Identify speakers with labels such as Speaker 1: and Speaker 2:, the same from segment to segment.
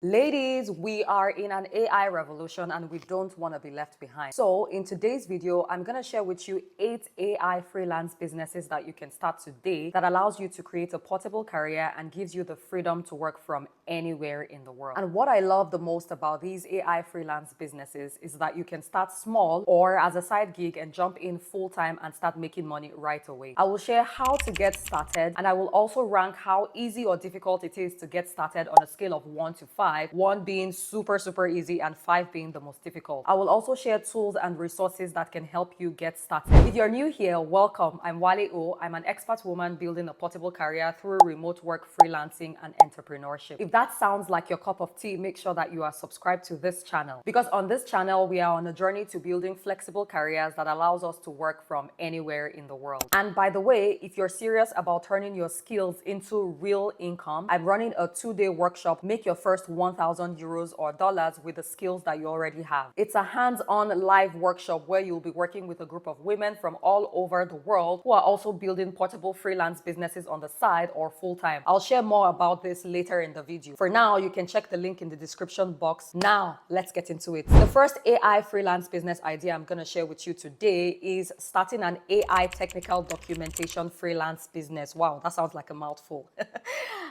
Speaker 1: Ladies, we are in an AI revolution and we don't want to be left behind. So in today's video, I'm going to share with you 8 AI freelance businesses that you can start today that allows you to create a portable career and gives you the freedom to work from anywhere in the world. And what I love the most about these AI freelance businesses is that you can start small or as a side gig and jump in full-time and start making money right away. I will share how to get started, and I will also rank how easy or difficult it is to get started on a scale of 1 to 5. 1 being super easy and 5 being the most difficult. I will also share tools and resources that can help you get started. If you're new here, welcome. I'm Waleo. I'm an expert woman building a portable career through remote work, freelancing, and entrepreneurship. If that sounds like your cup of tea, make sure that you are subscribed to this channel, because on this channel, we are on a journey to building flexible careers that allows us to work from anywhere in the world. And by the way, if you're serious about turning your skills into real income, I'm running a 2-day workshop, Make Your First 1,000 euros or dollars with the skills that you already have. It's a hands-on live workshop where you'll be working with a group of women from all over the world who are also building portable freelance businesses on the side or full-time. I'll share more about this later in the video. For now, you can check the link in the description box. Now, let's get into it. The first AI freelance business idea I'm going to share with you today is starting an AI technical documentation freelance business. Wow, that sounds like a mouthful.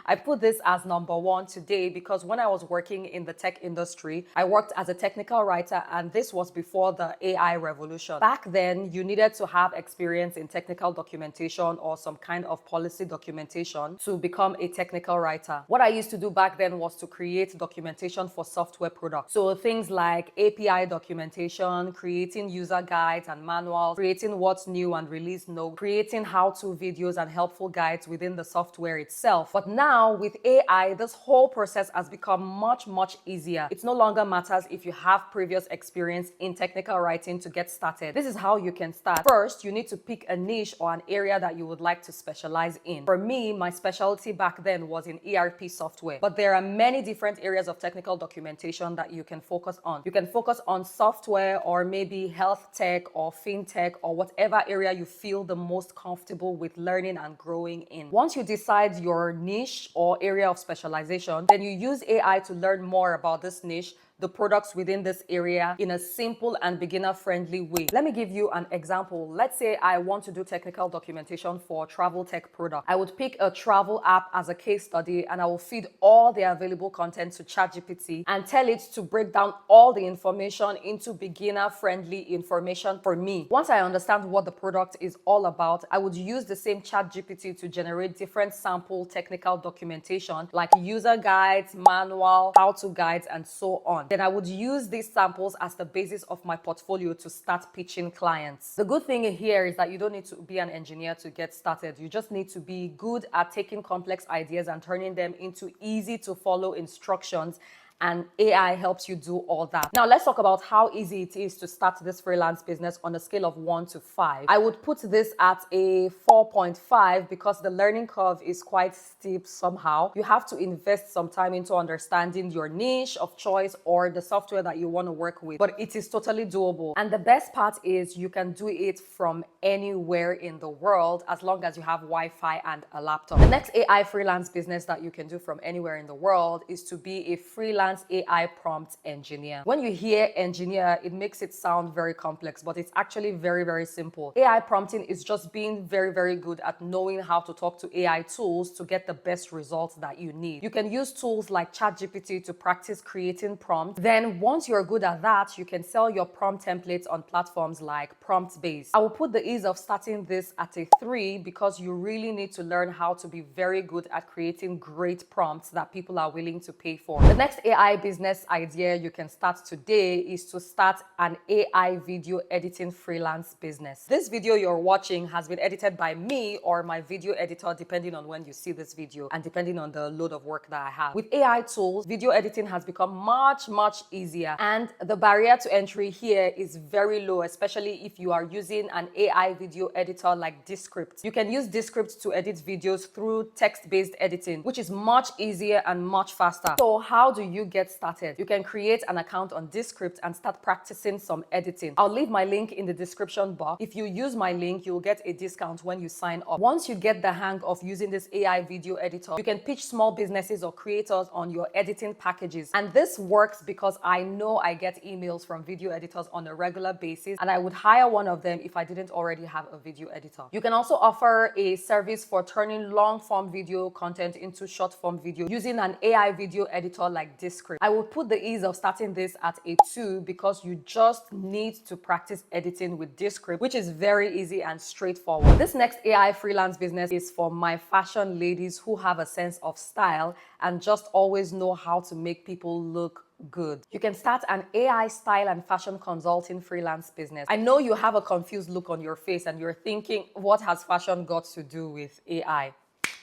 Speaker 1: I put this as number 1 today because when I was working in the tech industry, I worked as a technical writer, and this was before the AI revolution. Back then, you needed to have experience in technical documentation or some kind of policy documentation to become a technical writer. What I used to do back then was to create documentation for software products. So things like API documentation, creating user guides and manuals, creating what's new and release notes, creating how-to videos and helpful guides within the software itself. But now with AI, this whole process has become much easier. It no longer matters if you have previous experience in technical writing to get started. This is how you can start. First, you need to pick a niche or an area that you would like to specialize in. For me, my specialty back then was in ERP software, but there are many different areas of technical documentation that you can focus on. You can focus on software or maybe health tech or fintech or whatever area you feel the most comfortable with learning and growing in. Once you decide your niche or area of specialization, then you use AI to learn more about this niche, the products within this area in a simple and beginner-friendly way. Let me give you an example. Let's say I want to do technical documentation for travel tech product. I would pick a travel app as a case study and I will feed all the available content to ChatGPT and tell it to break down all the information into beginner-friendly information for me. Once I understand what the product is all about, I would use the same ChatGPT to generate different sample technical documentation like user guides, manual, how-to guides, and so on. Then I would use these samples as the basis of my portfolio to start pitching clients. The good thing here is that you don't need to be an engineer to get started. You just need to be good at taking complex ideas and turning them into easy to follow instructions, and AI helps you do all that. Now let's talk about how easy it is to start this freelance business on a scale of 1 to 5. I would put this at a 4.5 because the learning curve is quite steep somehow. You have to invest some time into understanding your niche of choice or the software that you want to work with, but it is totally doable. And the best part is you can do it from anywhere in the world as long as you have Wi-Fi and a laptop. The next AI freelance business that you can do from anywhere in the world is to be a freelance AI prompt engineer. When you hear engineer, it makes it sound very complex, but it's actually very simple. AI prompting is just being very good at knowing how to talk to AI tools to get the best results that you need. You can use tools like ChatGPT to practice creating prompts. Then once you're good at that, you can sell your prompt templates on platforms like PromptBase. I will put the ease of starting this at a 3 because you really need to learn how to be very good at creating great prompts that people are willing to pay for. The next AI business idea you can start today is to start an AI video editing freelance business. This video you're watching has been edited by me or my video editor, depending on when you see this video and depending on the load of work that I have. With AI tools, video editing has become much easier, and the barrier to entry here is very low, especially if you are using an AI video editor like Descript. You can use Descript to edit videos through text-based editing, which is much easier and much faster. So how do you get started? You can create an account on Descript and start practicing some editing. I'll leave my link in the description box. If you use my link, you'll get a discount when you sign up. Once you get the hang of using this AI video editor, you can pitch small businesses or creators on your editing packages. And this works because I know I get emails from video editors on a regular basis, and I would hire one of them if I didn't already have a video editor. You can also offer a service for turning long form video content into short form video using an AI video editor like Descript. I will put the ease of starting this at a 2 because you just need to practice editing with Descript, which is very easy and straightforward. This next AI freelance business is for my fashion ladies who have a sense of style and just always know how to make people look good. You can start an AI style and fashion consulting freelance business. I know you have a confused look on your face and you're thinking, what has fashion got to do with AI?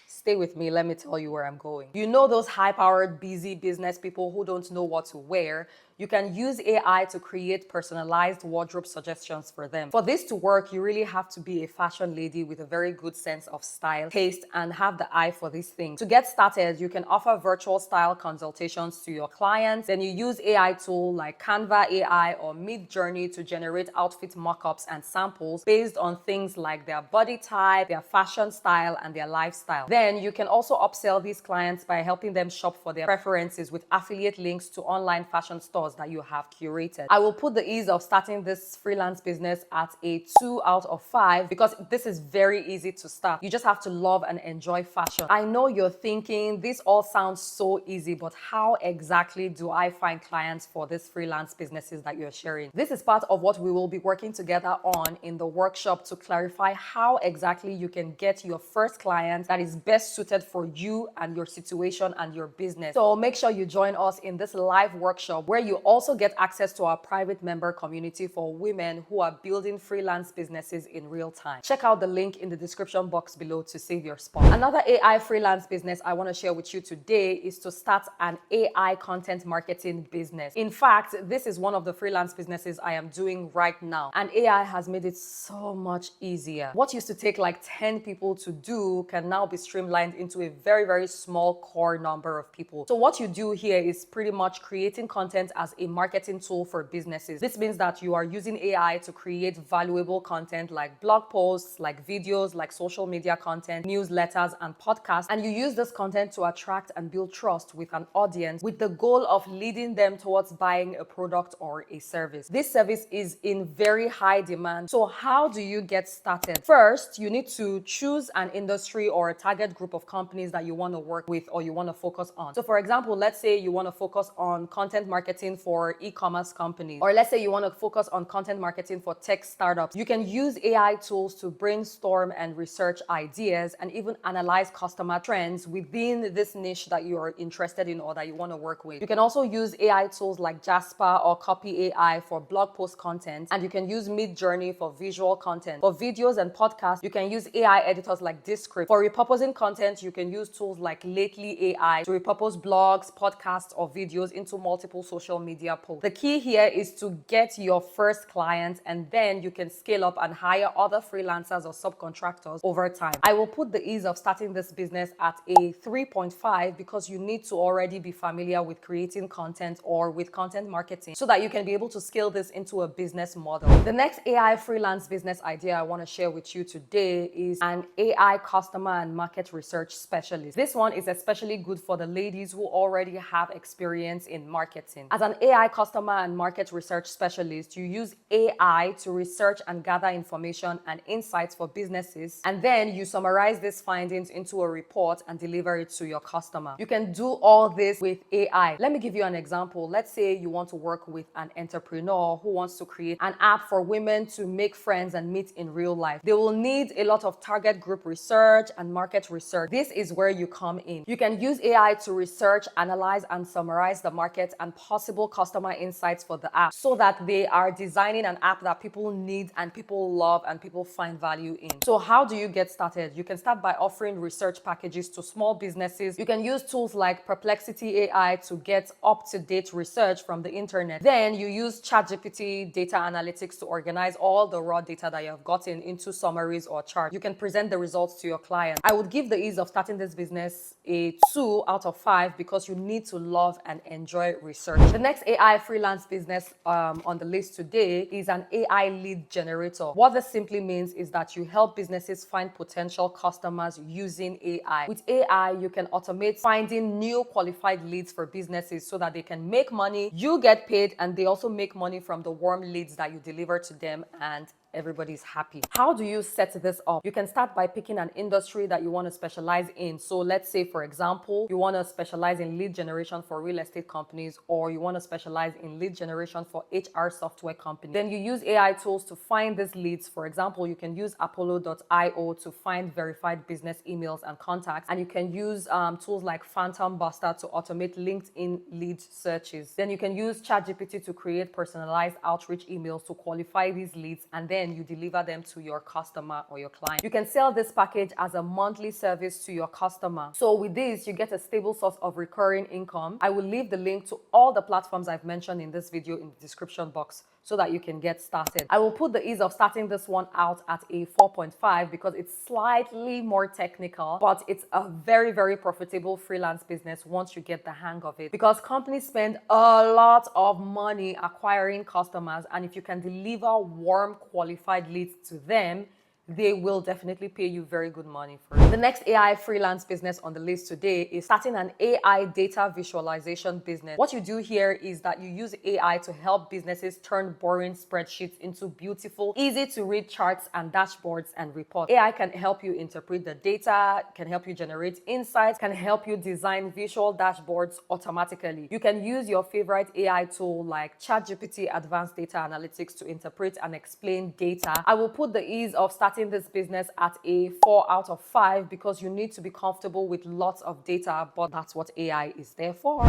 Speaker 1: Stay with me, let me tell you where I'm going. You know those high-powered, busy business people who don't know what to wear? You can use AI to create personalized wardrobe suggestions for them. For this to work, you really have to be a fashion lady with a very good sense of style, taste, and have the eye for these things. To get started, you can offer virtual style consultations to your clients. Then you use AI tools like Canva AI or Midjourney to generate outfit mockups and samples based on things like their body type, their fashion style, and their lifestyle. Then you can also upsell these clients by helping them shop for their preferences with affiliate links to online fashion stores that you have curated. I will put the ease of starting this freelance business at a 2 out of 5 because this is very easy to start. You just have to love and enjoy fashion. I know you're thinking, this all sounds so easy, but how exactly do I find clients for these freelance businesses that you're sharing? This is part of what we will be working together on in the workshop to clarify how exactly you can get your first client that is best suited for you and your situation and your business. So make sure you join us in this live workshop where you also get access to our private member community for women who are building freelance businesses in real time. Check out the link in the description box below to save your spot. Another AI freelance business I want to share with you today is to start an AI content marketing business. In fact, this is one of the freelance businesses I am doing right now, and AI has made it so much easier. What used to take like 10 people to do can now be streamlined into a very, very small core number of people. So what you do here is pretty much creating content as a marketing tool for businesses. This means that you are using AI to create valuable content like blog posts, like videos, like social media content, newsletters, and podcasts. And you use this content to attract and build trust with an audience with the goal of leading them towards buying a product or a service. This service is in very high demand. So how do you get started? First, you need to choose an industry or a target group of companies that you want to work with or you want to focus on. So for example, let's say you want to focus on content marketing for e-commerce companies, or let's say you want to focus on content marketing for tech startups. You can use AI tools to brainstorm and research ideas and even analyze customer trends within this niche that you are interested in or that you want to work with. You can also use AI tools like Jasper or Copy AI for blog post content, and you can use Midjourney for visual content. For videos and podcasts, you can use AI editors like Descript. For repurposing content, you can use tools like Lately AI to repurpose blogs, podcasts, or videos into multiple social media posts. The key here is to get your first client, and then you can scale up and hire other freelancers or subcontractors over time. I will put the ease of starting this business at a 3.5 because you need to already be familiar with creating content or with content marketing so that you can be able to scale this into a business model. The next AI freelance business idea I want to share with you today is an AI customer and market research specialist. This one is especially good for the ladies who already have experience in marketing. As an AI customer and market research specialist, you use AI to research and gather information and insights for businesses, and then you summarize these findings into a report and deliver it to your customer. You can do all this with AI. Let me give you an example. Let's say you want to work with an entrepreneur who wants to create an app for women to make friends and meet in real life. They will need a lot of target group research and market research. This is where you come in. You can use AI to research, analyze, and summarize the market and possible customer insights for the app so that they are designing an app that people need and people love and people find value in. So how do you get started? You can start by offering research packages to small businesses. You can use tools like Perplexity AI to get up-to-date research from the internet. Then you use ChatGPT data analytics to organize all the raw data that you have gotten into summaries or charts. You can present the results to your client. I would give give the ease of starting this business a 2 out of 5 because you need to love and enjoy research. The next AI freelance business on the list today is an AI lead generator. What this simply means is that you help businesses find potential customers using AI. With AI, you can automate finding new qualified leads for businesses so that they can make money, you get paid, and they also make money from the warm leads that you deliver to them, and everybody's happy. How do you set this up? You can start by picking an industry that you want to specialize in. So let's say, for example, you want to specialize in lead generation for real estate companies, or you want to specialize in lead generation for HR software companies. Then you use AI tools to find these leads. For example, you can use Apollo.io to find verified business emails and contacts, and you can use tools like Phantombuster to automate LinkedIn lead searches. Then you can use ChatGPT to create personalized outreach emails to qualify these leads, and then you deliver them to your customer or your client. You can sell this package as a monthly service to your customer. So with this, you get a stable source of recurring income. I will leave the link to all the platforms I've mentioned in this video in the description box so that you can get started. I will put the ease of starting this one out at a 4.5 because it's slightly more technical, but it's a very, very profitable freelance business once you get the hang of it, because companies spend a lot of money acquiring customers, and if you can deliver warm, qualified leads to them, they will definitely pay you very good money for it. The next AI freelance business on the list today is starting an AI data visualization business. What you do here is that you use AI to help businesses turn boring spreadsheets into beautiful, easy to read charts and dashboards and reports. AI can help you interpret the data, can help you generate insights, can help you design visual dashboards automatically. You can use your favorite AI tool like ChatGPT Advanced Data Analytics to interpret and explain data. I will put the ease of starting this business at a 4 out of 5 because you need to be comfortable with lots of data, but that's what AI is there for.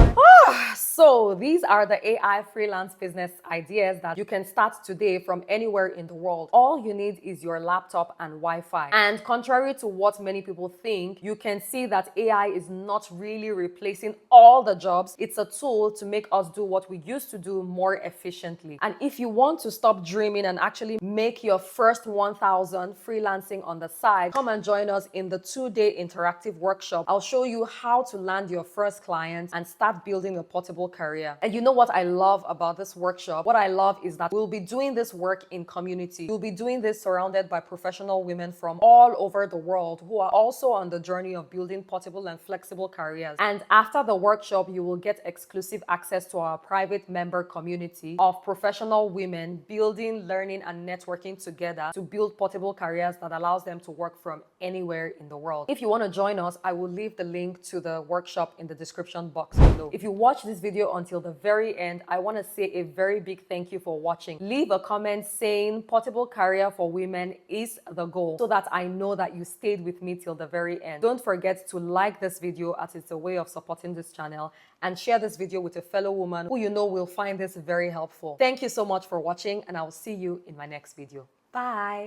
Speaker 1: So these are the AI freelance business ideas that you can start today from anywhere in the world. All you need is your laptop and Wi-Fi. And contrary to what many people think, you can see that AI is not really replacing all the jobs. It's a tool to make us do what we used to do more efficiently. And if you want to stop dreaming and actually make your first 1,000 freelancing on the side, come and join us in the 2-day interactive workshop. I'll show you how to land your first client and start building a portable career. And you know what I love about this workshop? What I love is that we'll be doing this work in community. You'll be doing this surrounded by professional women from all over the world who are also on the journey of building portable and flexible careers. And after the workshop, you will get exclusive access to our private member community of professional women building, learning, and networking together to build portable careers that allows them to work from anywhere in the world. If you want to join us, I will leave the link to the workshop in the description box below. If you watch this video until the very end, I want to say a very big thank you for watching. Leave a comment saying portable career for women is the goal so that I know that you stayed with me till the very end. Don't forget to like this video as it's a way of supporting this channel, and share this video with a fellow woman who you know will find this very helpful. Thank you so much for watching, and I will see you in my next video. Bye.